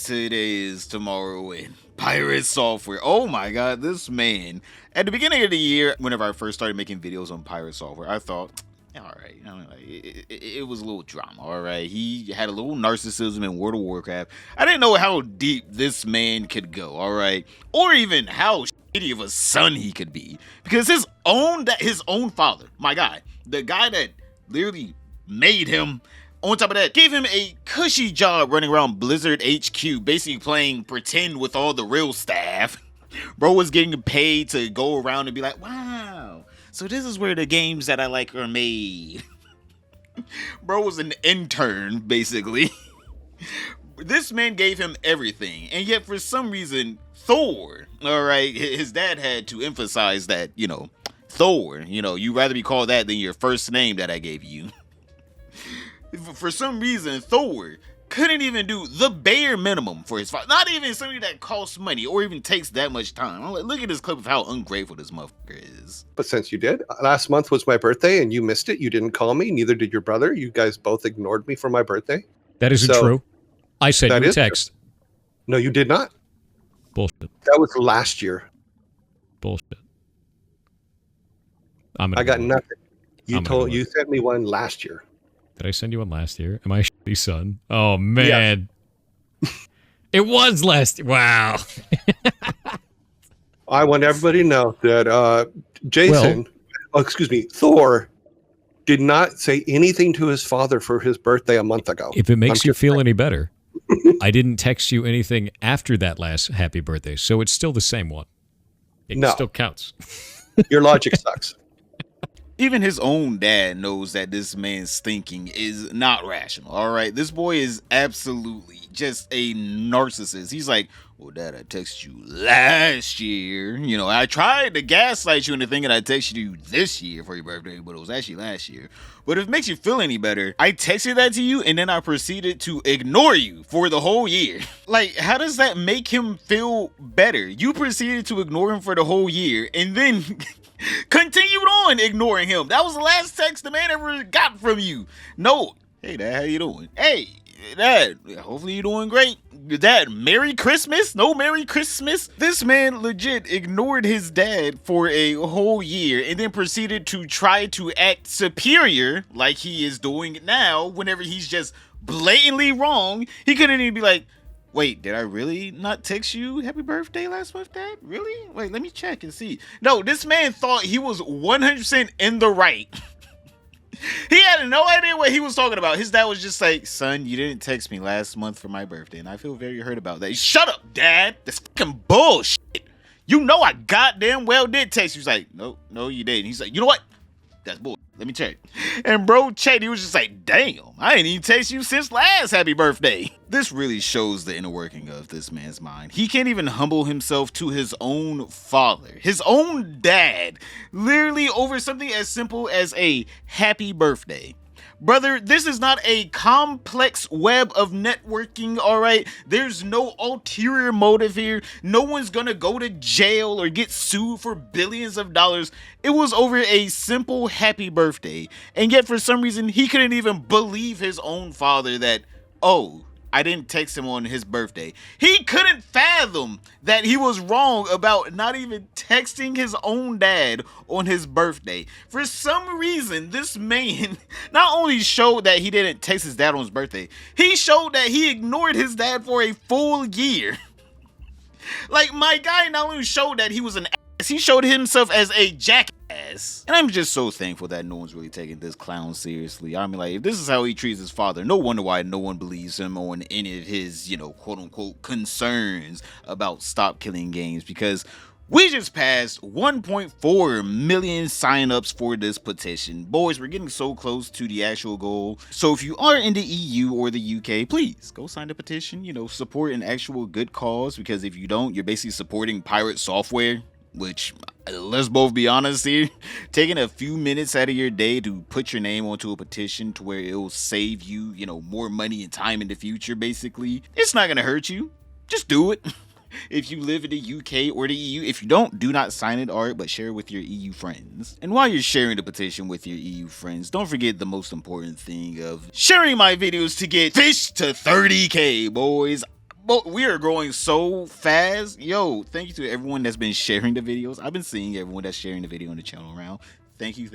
today is tomorrow in Piratesoftware. Oh my god, this man. At the beginning of the year, whenever I first started making videos on Piratesoftware, I thought, alright, it was a little drama, alright? He had a little narcissism in World of Warcraft. I didn't know how deep this man could go, alright? Or even how shitty of a son he could be. Because his own father, my guy, the guy that literally made him, on top of that, gave him a cushy job running around Blizzard HQ, basically playing pretend with all the real staff. Bro was getting paid to go around and be like, wow, so this is where the games that I like are made. Bro was an intern, basically. This man gave him everything, and yet for some reason, Thor, alright, his dad had to emphasize that, Thor, you'd rather be called that than your first name that I gave you. For some reason, Thor couldn't even do the bare minimum for his father. Not even something that costs money or even takes that much time. I'm like, look at this clip of how ungrateful this motherfucker is. But since you did, last month was my birthday and you missed it. You didn't call me. Neither did your brother. You guys both ignored me for my birthday. That isn't true. I sent you a text. True. No, you did not. Bullshit. That was last year. Bullshit. I got nothing. You sent me one last year. Did I send you one last year? Am I a shitty son? Oh, man. Yeah. It was last year. Wow. I want everybody to know that Thor did not say anything to his father for his birthday a month ago. If it makes you feel any better, I didn't text you anything after that last happy birthday, so it's still the same one. It still counts. Your logic sucks. Even his own dad knows that this man's thinking is not rational, all right? This boy is absolutely just a narcissist. He's like, well, Dad, I texted you last year. I tried to gaslight you into thinking I texted you this year for your birthday, but it was actually last year. But if it makes you feel any better, I texted that to you, and then I proceeded to ignore you for the whole year. Like, how does that make him feel better? You proceeded to ignore him for the whole year, and then continued on ignoring him. That was the last text the man ever got from you. No. Hey, Dad, how you doing? Hey, Dad, hopefully you're doing great. Dad, Merry Christmas? No Merry Christmas? This man legit ignored his dad for a whole year and then proceeded to try to act superior like he is doing now whenever he's just blatantly wrong. He couldn't even be like, wait, did I really not text you happy birthday last month, Dad? Really? Wait, let me check and see. No, this man thought he was 100% in the right. He had no idea what he was talking about. His dad was just like, son, you didn't text me last month for my birthday, and I feel very hurt about that. Shut up, Dad. That's fucking bullshit. I goddamn well did text you. He's like, no, you didn't. He's like, you know what? That's bullshit. Let me check. And bro checked. He was just like, damn, I ain't even text you since last happy birthday. This really shows the inner working of this man's mind. He can't even humble himself to his own father, his own dad, literally over something as simple as a happy birthday. Brother, this is not a complex web of networking, all right? There's no ulterior motive here. No one's gonna go to jail or get sued for billions of dollars. It was over a simple happy birthday. And yet, for some reason, he couldn't even believe his own father that, oh, I didn't text him on his birthday. He couldn't fathom that he was wrong about not even texting his own dad on his birthday. For some reason, this man not only showed that he didn't text his dad on his birthday, he showed that he ignored his dad for a full year. Like, my guy not only showed that he was an ass, he showed himself as a jackass. And I'm just so thankful that no one's really taking this clown seriously. I mean, like, if this is how he treats his father, no wonder why no one believes him on any of his, quote unquote concerns about stop killing games, because we just passed 1.4 million signups for this petition. Boys, we're getting so close to the actual goal. So if you are in the EU or the UK, please go sign the petition, support an actual good cause, because if you don't, you're basically supporting Piratesoftware, which, let's both be honest here, taking a few minutes out of your day to put your name onto a petition to where it'll save you, more money and time in the future, basically, it's not going to hurt you. Just do it. If you live in the UK or the EU, if you don't, do not sign it, alright, but share it with your EU friends. And while you're sharing the petition with your EU friends, don't forget the most important thing of sharing my videos to get fish to 30K, boys. But we are growing so fast. Yo, thank you to everyone that's been sharing the videos. I've been seeing everyone that's sharing the video on the channel around. Thank you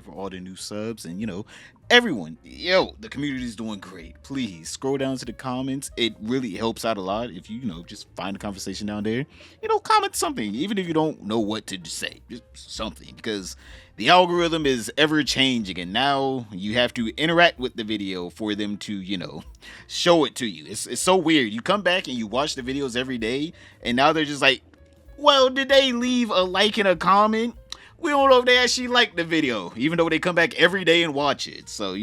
for all the new subs and everyone. Yo, the community is doing great. Please scroll down to the comments. It really helps out a lot if you just find a conversation down there. Comment something, even if you don't know what to say, just something, because the algorithm is ever changing, and now you have to interact with the video for them to show it to you. It's so weird. You come back and you watch the videos every day, and now they're just like, well, did they leave a like and a comment? We don't know if they actually like the video, even though they come back every day and watch it. So,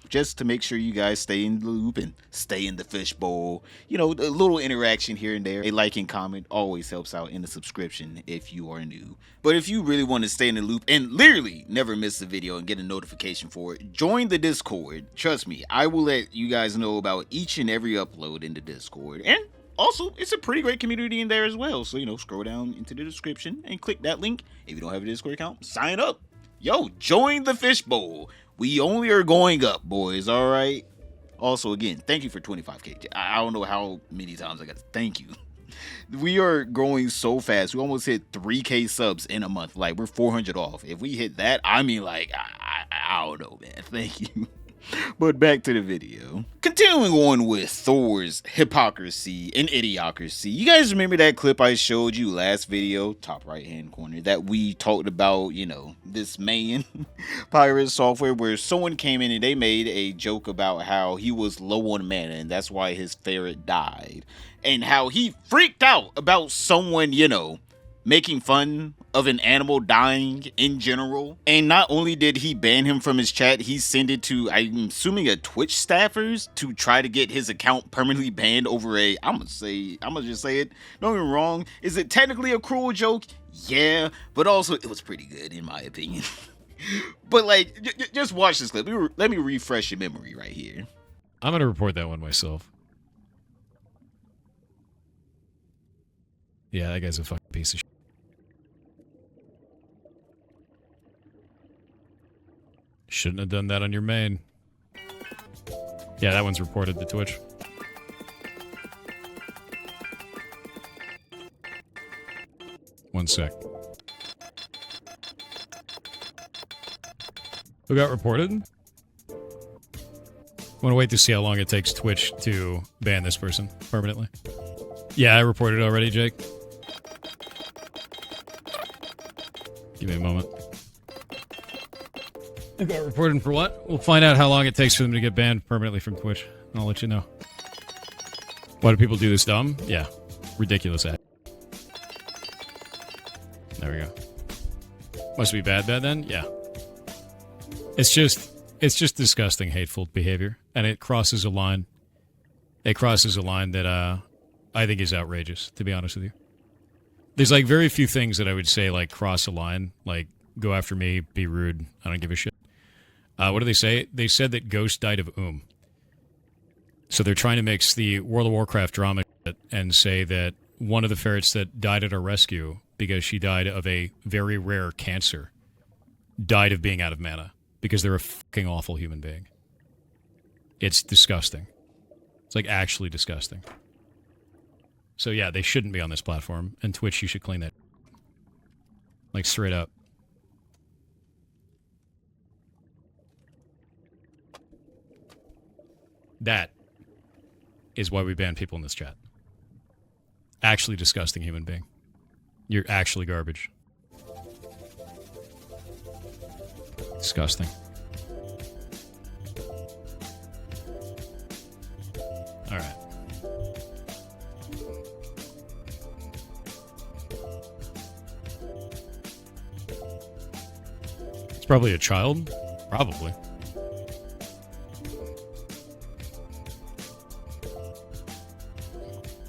just to make sure you guys stay in the loop and stay in the fishbowl, a little interaction here and there. A like and comment always helps out in the subscription if you are new. But if you really want to stay in the loop and literally never miss a video and get a notification for it, join the Discord. Trust me, I will let you guys know about each and every upload in the Discord. And also, it's a pretty great community in there as well. So, scroll down into the description and click that link. If you don't have a Discord account, sign up. Yo, join the fishbowl. We only are going up, boys, all right? Also, again, thank you for 25K. I don't know how many times I got to thank you. We are growing so fast. We almost hit 3K subs in a month. Like, we're 400 off. If we hit that, I don't know, man. Thank you. But back to the video. Continuing on with Thor's hypocrisy and idiocracy. You guys remember that clip I showed you last video, top right hand corner, that we talked about, this man, Piratesoftware, where someone came in and they made a joke about how he was low on mana and that's why his ferret died. And how he freaked out about someone, making fun of an animal dying in general. And not only did he ban him from his chat, he sent it to, I'm assuming, a Twitch staffers to try to get his account permanently banned over I'm gonna just say it, don't get me wrong, is it technically a cruel joke? Yeah, but also it was pretty good in my opinion. But just watch this clip. Let me refresh your memory right here. I'm gonna report that one myself. Yeah, that guy's a fucking piece of shit. Shouldn't have done that on your main. Yeah, that one's reported to Twitch. One sec. Who got reported? Want to wait to see how long it takes Twitch to ban this person permanently. Yeah, I reported already, Jake. Give me a moment. I got reported for what? We'll find out how long it takes for them to get banned permanently from Twitch. And I'll let you know. Why do people do this dumb? Yeah. Ridiculous act. There we go. Must be bad then? Yeah. It's just disgusting, hateful behavior. And it crosses a line. It crosses a line that I think is outrageous, to be honest with you. There's very few things that I would say cross a line, go after me, be rude, I don't give a shit. What do they say? They said that Ghost died of So they're trying to mix the World of Warcraft drama and say that one of the ferrets that died at our rescue, because she died of a very rare cancer, died of being out of mana, because they're a fucking awful human being. It's disgusting. It's actually disgusting. So yeah, they shouldn't be on this platform, and Twitch, you should clean that. Straight up. That is why we ban people in this chat. Actually disgusting human being. You're actually garbage. Disgusting. All right. It's probably a child. Probably.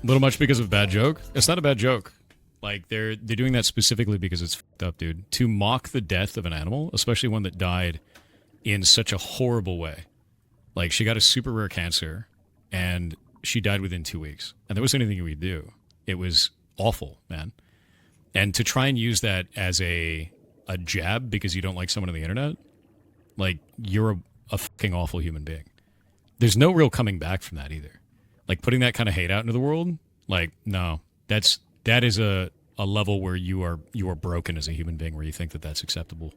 A little much because of a bad joke? It's not a bad joke. They're doing that specifically because it's fucked up, dude. To mock the death of an animal, especially one that died in such a horrible way. She got a super rare cancer, and she died within 2 weeks. And there wasn't anything we could do. It was awful, man. And to try and use that as a jab because you don't like someone on the internet, you're a fucking awful human being. There's no real coming back from that either. Putting that kind of hate out into the world Like, no, that is a level where you are broken as a human being, where you think that that's acceptable.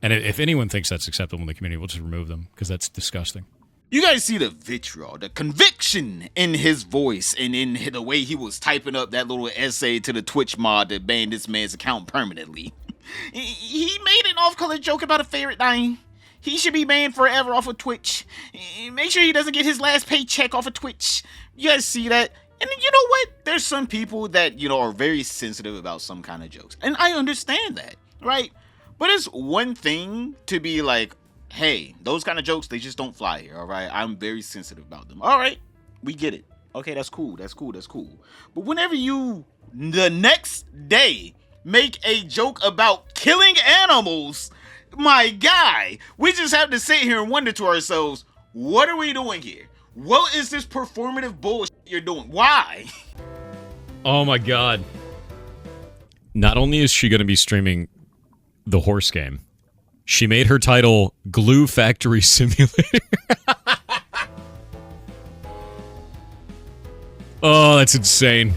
And if anyone thinks that's acceptable in the community, we'll just remove them, because that's disgusting. You guys see the vitriol, the conviction in his voice and in the way he was typing up that little essay to the Twitch mod that banned this man's account permanently. He made an off-color joke about a ferret dying. He should be banned forever off of Twitch. Make sure he doesn't get his last paycheck off of Twitch. You guys see that? And you know what? There's some people that, are very sensitive about some kind of jokes. And I understand that, right? But it's one thing to be like, hey, those kind of jokes, they just don't fly here, all right? I'm very sensitive about them. All right, we get it. Okay, that's cool. But whenever you, the next day, make a joke about killing animals, my guy, we just have to sit here and wonder to ourselves, what are we doing here? What is this performative bullshit you're doing? Why? Oh my god. Not only is she going to be streaming the horse game, she made her title Glue Factory Simulator. Oh, that's insane.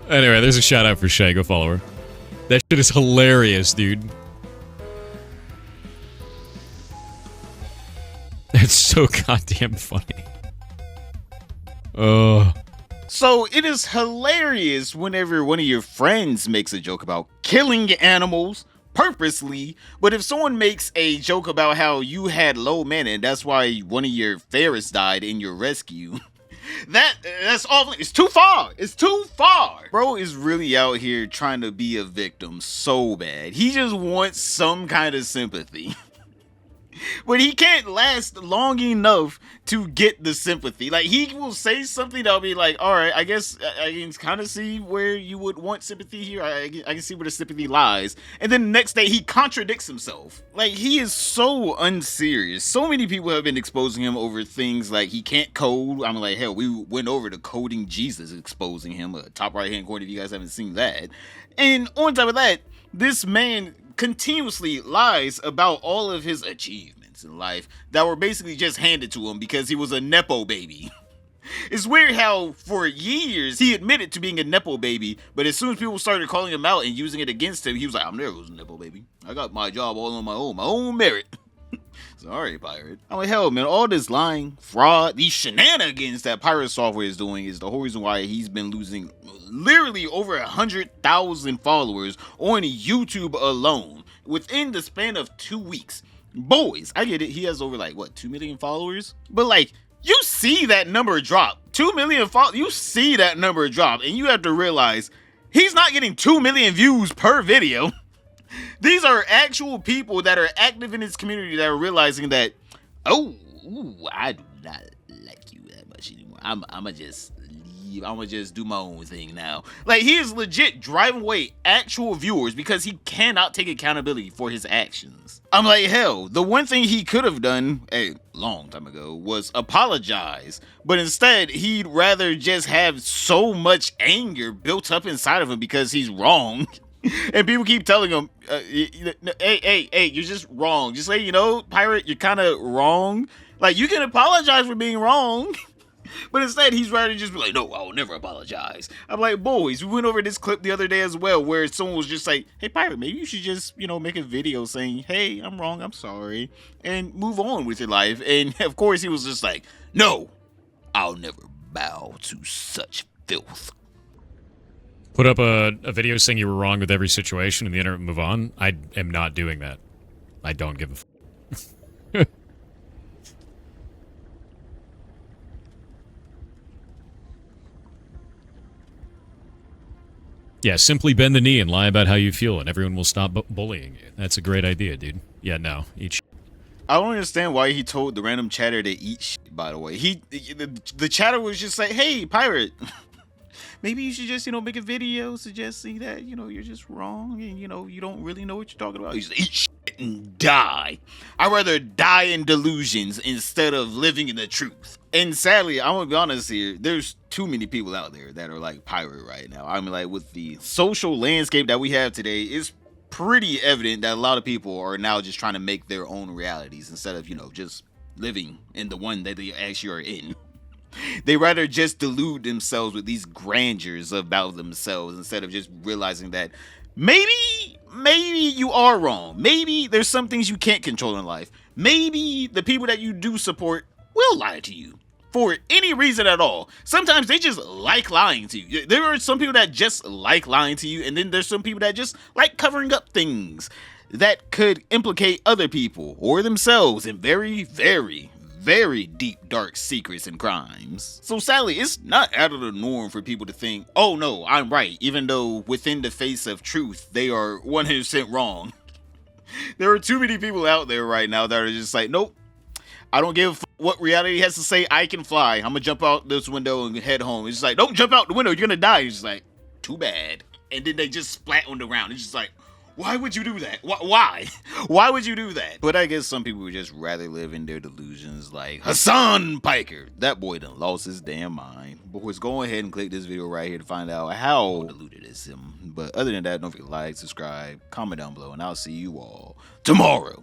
Anyway, there's a shout out for Shay. Go follow her. That shit is hilarious, dude. That's so goddamn funny. So it is hilarious whenever one of your friends makes a joke about killing animals purposely, but if someone makes a joke about how you had low mana and that's why one of your ferrets died in your rescue, that's awful. It's too far. Bro is really out here trying to be a victim so bad. He just wants some kind of sympathy. But he can't last long enough to get the sympathy. Like, he will say something that'll be like, all right, I guess I can kind of see where you would want sympathy here. I can see where the sympathy lies. And then the next day, he contradicts himself. Like, he is so unserious. So many people have been exposing him over things like he can't code. I'm like, hell, we went over to Coding Jesus, exposing him. Top right-hand corner if you guys haven't seen that. And on top of that, this man continuously lies about all of his achievements in life that were basically just handed to him because he was a Nepo baby. It's weird how for years he admitted to being a Nepo baby, but as soon as people started calling him out and using it against him, he was like, I'm never was a Nepo baby. I got my job all on my own merit. Sorry, Pirate. I'm like, hell, man, all this lying, fraud, these shenanigans that Piratesoftware is doing is the whole reason why he's been losing literally over 100,000 followers on YouTube alone within the span of 2 weeks. Boys, I get it. He has over 2 million followers, but you see that number drop. 2 million followers. You see that number drop, and you have to realize he's not getting 2 million views per video. These are actual people that are active in his community that are realizing that, I do not like you that much anymore. I'ma just leave. I'ma just do my own thing now. He is legit driving away actual viewers because he cannot take accountability for his actions. I'm like, hell, the one thing he could have done a long time ago was apologize. But instead, he'd rather just have so much anger built up inside of him because he's wrong. And people keep telling him, hey, you're just wrong. Just Pirate, you're kind of wrong. You can apologize for being wrong. But instead, he's rather just be like, no, I'll never apologize. I'm like, boys, we went over this clip the other day as well, where someone was just like, hey, Pirate, maybe you should just, make a video saying, hey, I'm wrong, I'm sorry, and move on with your life. And of course, he was just like, no, I'll never bow to such filth. Put up a video saying you were wrong with every situation and the internet move on. I am not doing that. I don't give a f***. Yeah, simply bend the knee and lie about how you feel and everyone will stop bullying you. That's a great idea, dude. Yeah, no. Eat shit. I don't understand why he told the random chatter to eat shit, by the way. The chatter was just like, hey, Pirate, maybe you should just, make a video suggesting that, you're just wrong and, you don't really know what you're talking about. He's like, eat shit and die. I'd rather die in delusions instead of living in the truth. And sadly, I'm going to be honest here, there's too many people out there that are like Pirate right now. I mean, with the social landscape that we have today, it's pretty evident that a lot of people are now just trying to make their own realities instead of, just living in the one that they actually are in. They rather just delude themselves with these grandeurs about themselves instead of just realizing that maybe you are wrong. Maybe there's some things you can't control in life. Maybe the people that you do support will lie to you for any reason at all. Sometimes they just like lying to you. There are some people that just like lying to you, and then there's some people that just like covering up things that could implicate other people or themselves in very, very, very deep, dark secrets and crimes. So sadly, it's not out of the norm for people to think, oh no, I'm right, even though within the face of truth, they are 100% wrong. There are too many people out there right now that are just like, nope, I don't give what reality has to say. I can fly. I'm gonna jump out this window and head home. It's just like, don't jump out the window. You're gonna die. It's just like, too bad. And then they just splat on the ground. It's just like, why would you do that? Why? Why would you do that? But I guess some people would just rather live in their delusions like Hassan Piker. That boy done lost his damn mind. Boys, go ahead and click this video right here to find out how deluded is him. But other than that, don't forget to like, subscribe, comment down below, and I'll see you all tomorrow.